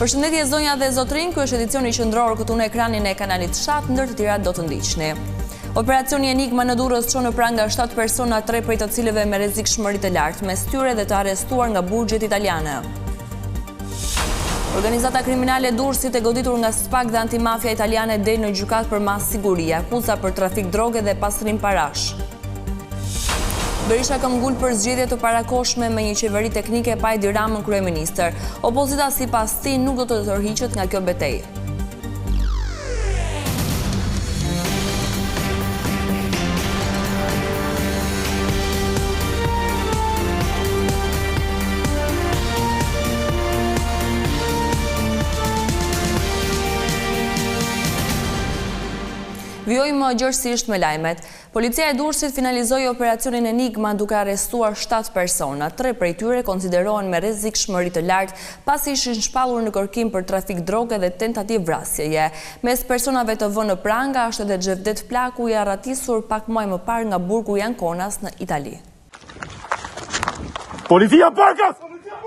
Përshëndetje zonja dhe zotrinj, ky është edicioni qendror këtu në ekranin e kanalit 7, ndër të tjerat do të ndiqni. Operacioni Enigma në Durrës çon në pranga 7 persona, 3 prej të cilëve me rrezikshmëri të lartë, mes tyre dhe të arrestuar nga burgjet italiane. Organizata kriminale Durrësit e goditur nga SPAK dhe antimafia italiane del në gjykatë për mas siguri, akuza për trafik droge dhe pastrim parash. Berisha ka ngull për zgjedhje të parakoshme me një qeveri teknike pa Edi Ramën kryeministër. Opozita sipas tij nuk do të tërhiqet nga kjo betejë. Vjojmë gjërësisht me lajmet. Policia e Durrësit finalizoi operacionin Enigma duke arrestuar 7 persona. 3 prej tyre konsiderohen me rrezikshmëri të lartë pasi ishin shpallur në kërkim për trafik droge dhe tentativë vrasjeje. Mes personave të vënë në pranga është edhe Xhevdet Plaku, i arratisur pak muaj më parë nga burgu i Ankonas në Itali. Policia Barkas!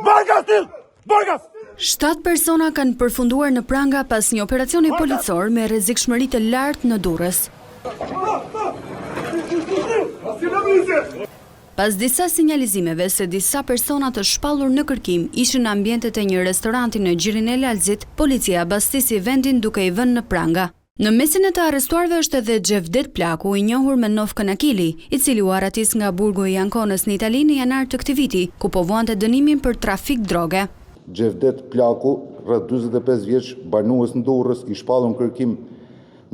Barkas til! Barkas! 7 persona kanë përfunduar në pranga pas një operacioni policor me rrezikshmëri të lartë në Durrës. Pas disa sinjalizimeve se disa persona të shpallur në kërkim ishin në ambientet e një restoranti në gjirin e Lalzit, policia bastisi vendin duke i vënë në pranga. Në mesin e të arrestuarve është edhe Xhevdet Plaku, i njohur me Novkën Akili, i cili u arratis nga burgu i Ankonës në Itali në janar të këtij viti, ku po vuante dënimin për trafik droge. Xhevdet Plaku, rreth 45 vjeç, banues në Durrës, i shpallur në kërkim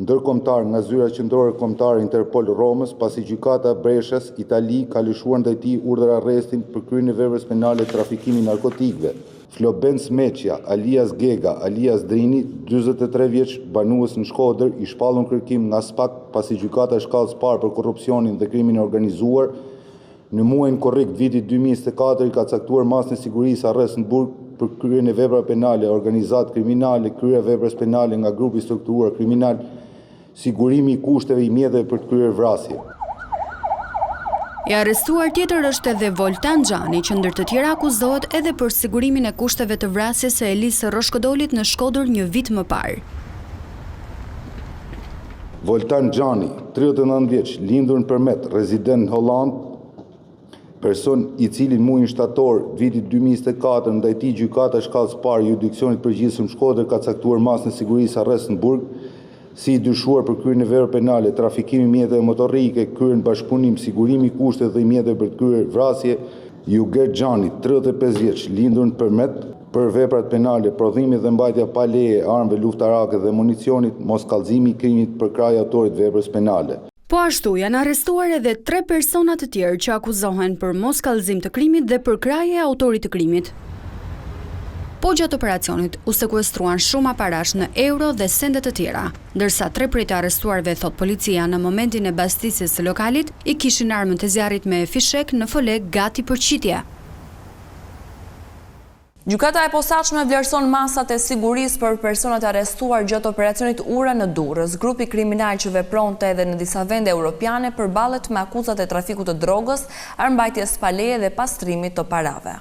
ndërkombëtar nga zyra qendrore kombëtare Interpol Romës, pasi gjykata Breshës, Itali, ka lëshuar ndaj tij urdhër arrestin për kryen e veprës penale trafikimi narkotikëve. Flobenc Meqja, alias Gega, alias Drini, 43 vjeç, banues në Shkodër, i shpallur në kërkim nga SPAK pasi gjykata e shkallës parë për korrupsionin dhe krimin e organizuar. Në muajin korrik vitit 2024 i ka caktuar masën e sigurisë arrest në burg për kryen e vepra penale, organizat kriminale, kryer veprës penale nga grupi strukturuar kriminal, sigurimi i kushteve i mjeteve për të kryer vrasje. I arrestuar tjetër është edhe Voltan Xhani, që ndër të tjera akuzohet edhe për sigurimin e kushteve të vrasjes së Elisë Roshkodolit në Shkodër një vit më parë. Voltan Xhani, 39 vjeç, lindur në Përmet, rezident në Holland, person i cili në muajin shtator vitit 2024 ndaj tij gjykata e shkallës parë jurisdiksionit përgjithshëm Shkodër ka caktuar masën e sigurisë arrest në burg, si i dyshuar për kryen e veprave penale, trafikimi mjeteve motorike, kryen bashkëpunim, sigurimi i kushteve dhe mjeteve për të kryer vrasje. Juger Xhani, 35 vjeç, lindur në Përmet, për veprat penale, prodhimi dhe mbajtja pa leje armëve luftarake dhe municionit, mos kallëzimi i krimit për kraj autorit veprës penale. Po ashtu janë arrestuar edhe 3 persona të tjerë që akuzohen për mos kallëzim të krimit dhe për krahje e autorit të krimit. Po gjatë operacionit u sekuestruan shuma parash në euro dhe sende të tjera, ndërsa 3 prej të arrestuarve, thot policia, në momentin e bastisjes së lokalit i kishin armën të zjarrit me fishek në fole gati për qitje. Gjykata e posaçme vlerëson masat e sigurisë për personat arrestuar gjatë operacionit Ura në Durrës. Grupi kriminal që vepronte edhe në disa vende europiane përballet me akuzat e trafikut të drogës, armbajtjes pa leje dhe pastrimit të parave.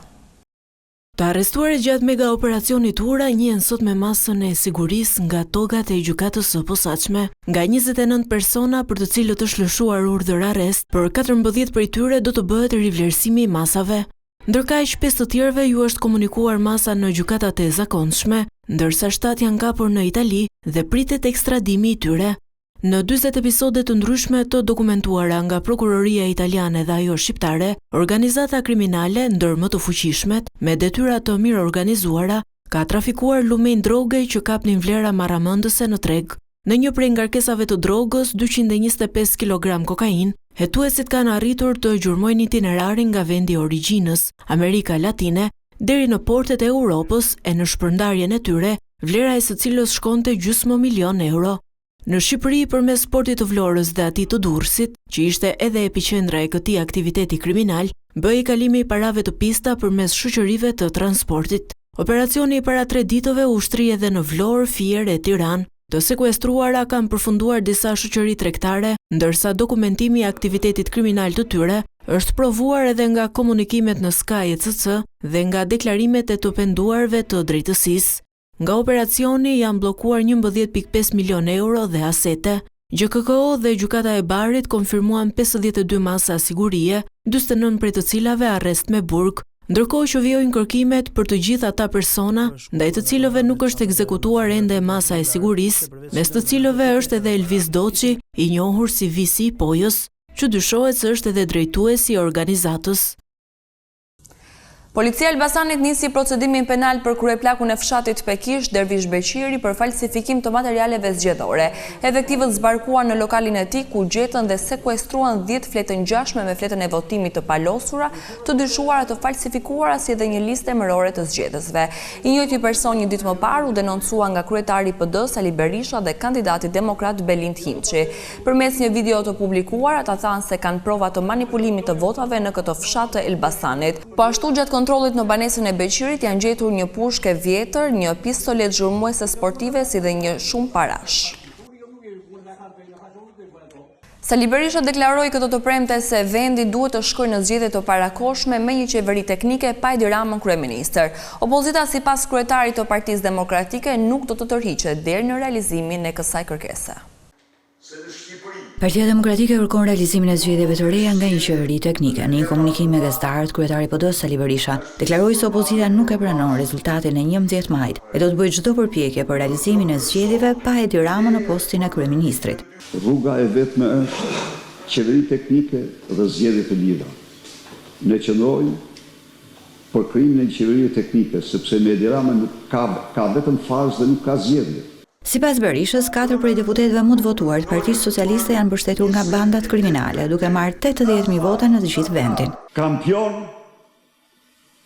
Të arrestuarit gjatë mega operacionit Ura njihen sot me masën e sigurisë nga togat e gjykatës së posaçme. Nga 29 persona për të cilët është lëshuar urdhër arrest, për 14 prej tyre do të bëhet rivlerësimi i masave. Ndërkaq 5 të tjerëve ju është komunikuar masa në gjykatat e zakonshme, ndërsa 7 janë kapur në Itali dhe pritet ekstradimi i tyre. Në 40 episode të ndryshme të dokumentuara nga prokuroria italiane dhe ajo shqiptare, organizata kriminale, ndër më të fuqishmet, me detyra të mirë organizuara, ka trafikuar lumenj droge që kapnin vlera marramëndëse në treg. Në një prej ngarkesave të drogës, 225 kg kokain, hetuesit kanë arritur të gjurmojnë itinerarin nga vendi origjinës, Amerika Latine, deri në portet e Europës e në shpërndarjen e tyre, vlera e së cilës shkonte €500.000.000 euro. Në Shqipëri, përmes portit të Vlorës dhe atij të Durrësit, që ishte edhe epiqendra e këtij aktiviteti kriminal, bëhej kalimi i parave të pista përmes shoqërive të transportit. Operacioni i para 3 ditëve u ushtri edhe në Vlorë, Fier e Tiranë. Të sekuestruara kanë përfunduar disa shoqëri tregtare, ndërsa dokumentimi i aktivitetit kriminal të tyre është provuar edhe nga komunikimet në Sky ECC dhe nga deklarimet e të penduarve të drejtësisë. Nga operacioni janë bllokuar 11.5 milion euro dhe asete. GKKO dhe Gjykata e Barit konfirmuan 52 masa sigurie, 49 prej të cilave arrest me burg, ndërkohë që vijojnë kërkimet për të gjithë ata persona ndaj të cilëve nuk është ekzekutuar ende masa e sigurisë, mes të cilëve është edhe Elvis Doçi, i njohur si Visi i Pojës, që dyshohet se është edhe drejtuesi i organizatës. Policia e Elbasanit nisi procedimin penal për kryeplakun e fshatit Pekish, Dervish Beqiri, për falsifikim të materialeve zgjedhore. Efektivët zbarkuan në lokalin e tij ku gjetën dhe sekuestruan 10 fletë ngjashme me fletën e votimit të palosura, të dyshuara të falsifikuara si edhe një listë emërore të zgjedhësve. I njëjti person një ditë më parë u denoncua nga kryetari i PD-s Ali Berisha dhe kandidati demokrat Belind Hinçi. Përmes një video të publikuar, ata thanë se kanë prova të manipulimit të votave në këtë fshat të Elbasanit. Po ashtu gjatë kontrollit në banesën e Beqirit janë gjetur një pushke vjetër, një pistolet zhurmuese sportive si dhe një shumë parash. Sali Berisha deklaroi këtë të premte se vendi duhet të shkojë në zgjedhje të parakohshme me një qeveri teknike pa Edi Ramën kryeministër. Opozita sipas kryetarit të Partisë Demokratike nuk do të tërhiqet deri në realizimin e kësaj kërkese. Partia Demokratike kërkon realizimin e zgjedhjeve të reja nga një qeveri teknike. Në një komunikim me gazetarët, kryetari i PD-s Sali Berisha deklaroi se opozita nuk e pranon rezultatin e 11 majit e do të bëjë çdo përpjekje për realizimin e zgjedhjeve pa Edi Ramën në postin e kryeministrit. Rruga e vetme është qeveri teknike dhe zgjedhje të lira. Ne qëndrojmë për krijimin e qeverive teknike, sepse me Edi Ramën ka vetëm farzë dhe nuk ka zgjedhje. Sipas Berishës, 4 prej deputetëve më të votuar të Partisë Socialiste janë mbështetur nga bandat kriminale, duke marrë 80.000 vota në të gjithë vendin. Kampion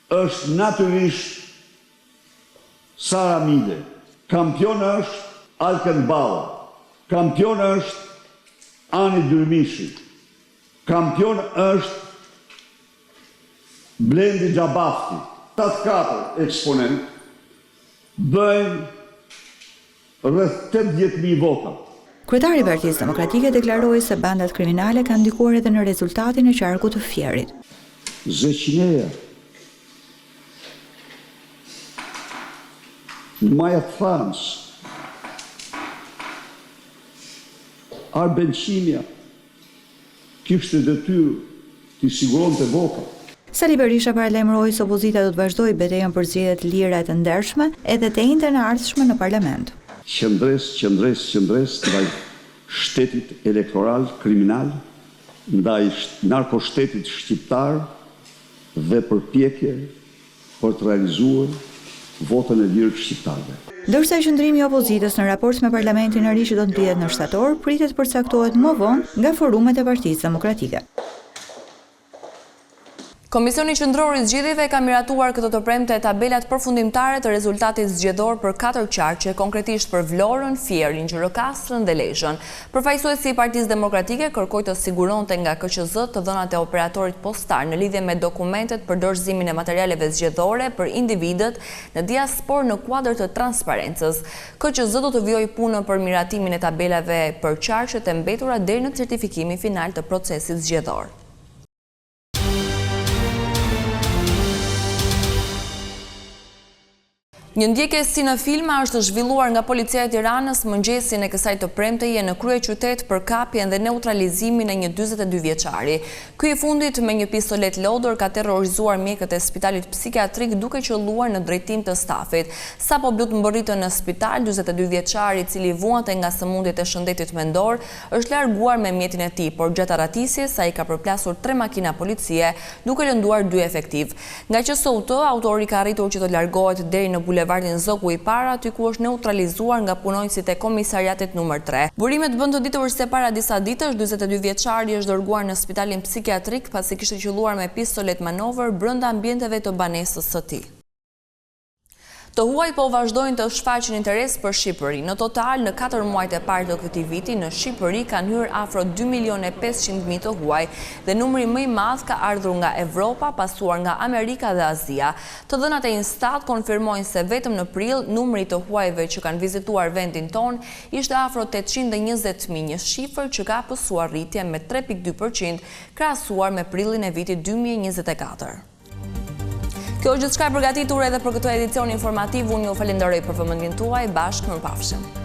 është natyrisht Sara Mile, kampion është Alken Balla, kampion është Ani Dyrmishi, kampion është Blendi Xhabafti. Ata 4 eksponent bëjnë rreth 80.000 vota. Kryetari i Partisë Demokratike deklaroi se bandat kriminale kanë ndikuar edhe në rezultatin e qarkut të Fierit. Zeqineja, Maja Frans, Arbenqimia kishte detyrë të siguronte vota. Sali Berisha paralajmëroi se opozita do të vazhdojë betejën për zgjedhje të lira e të ndershme edhe të njëjtën e ardhshme në parlament. Qëndres ndaj shtetit elektoral kriminal, ndaj narkoshtetit shqiptar dhe përpjekje për të realizuar votën e lirë të shqiptarëve. Ndërsa qëndrimi i opozitës në raport me parlamentin e ri që do të mbritet në shtator pritet përcaktohet më vonë nga forumet e Partisë Demokratike. Komisioni Qendror i Zgjedhjeve ka miratuar këtë të premte tabelat përfundimtare të rezultatit zgjedhor për 4 qarqe, konkretisht për Vlorën, Fierin, Gjirokastërën dhe Lezhën. Përfaqësuesi i Partisë Demokratike kërkoi të siguronte nga KQZ të dhënat e operatorit postar në lidhje me dokumentet për dorëzimin e materialeve zgjedhore për individët në diasporë në kuadër të transparencës. KQZ do të vijojë punën për miratimin e tabelave për qarqet e mbetura deri në certifikimin final të procesit zgjedhor. Një ndjekje si në filma është zhvilluar nga policia e Tiranës mëngjesin e kësaj të premteje në kryeqytet për kapjen dhe neutralizimin e një 42 vjeçari. Ky i fundit me një pistolet lodër ka terrorizuar mjekët e spitalit psikiatrik duke qelluar në drejtim të stafit. Sapo blut mbërritën në spital, 42 vjeçari i cili vuante nga sëmundjet e shëndetit mendor është larguar me mjetin e tij, por gjatë arratisjes ai ka përplasur 3 makina policie duke lënduar 2 efektiv. Nga QSUT, autori ka arritur që të largohet deri në bulevardin Zogu i Para, aty ku është neutralizuar nga punonjësit e komisariatit numër 3. Burimet bën të ditur se para disa ditësh 42 vjeçari është dërguar në spitalin psikiatrik pasi kishte qelluar me pistolet manovër brenda ambienteve të banesës së tij. Të huaj po vazhdojnë të shfaqin interes për Shqipëri. Në total, në 4 muajt e parë të këtij viti, në Shqipëri kanë hyrë afro 2.500.000 të huaj dhe numri më i madh ka ardhur nga Evropa, pasuar nga Amerika dhe Azia. Të dhënat e Instat konfirmojnë se vetëm në prill numri të huajve që kanë vizituar vendin ton ishte afro 820.000, një shifër që ka pësuar rritje me 3.2% krahasuar me prillin e vitit 2024. Kjo është gjithçka e përgatitur edhe për këtë edicion informativ. Unë ju falenderoj për vëmendjen tuaj. Bashkë mirupafshim.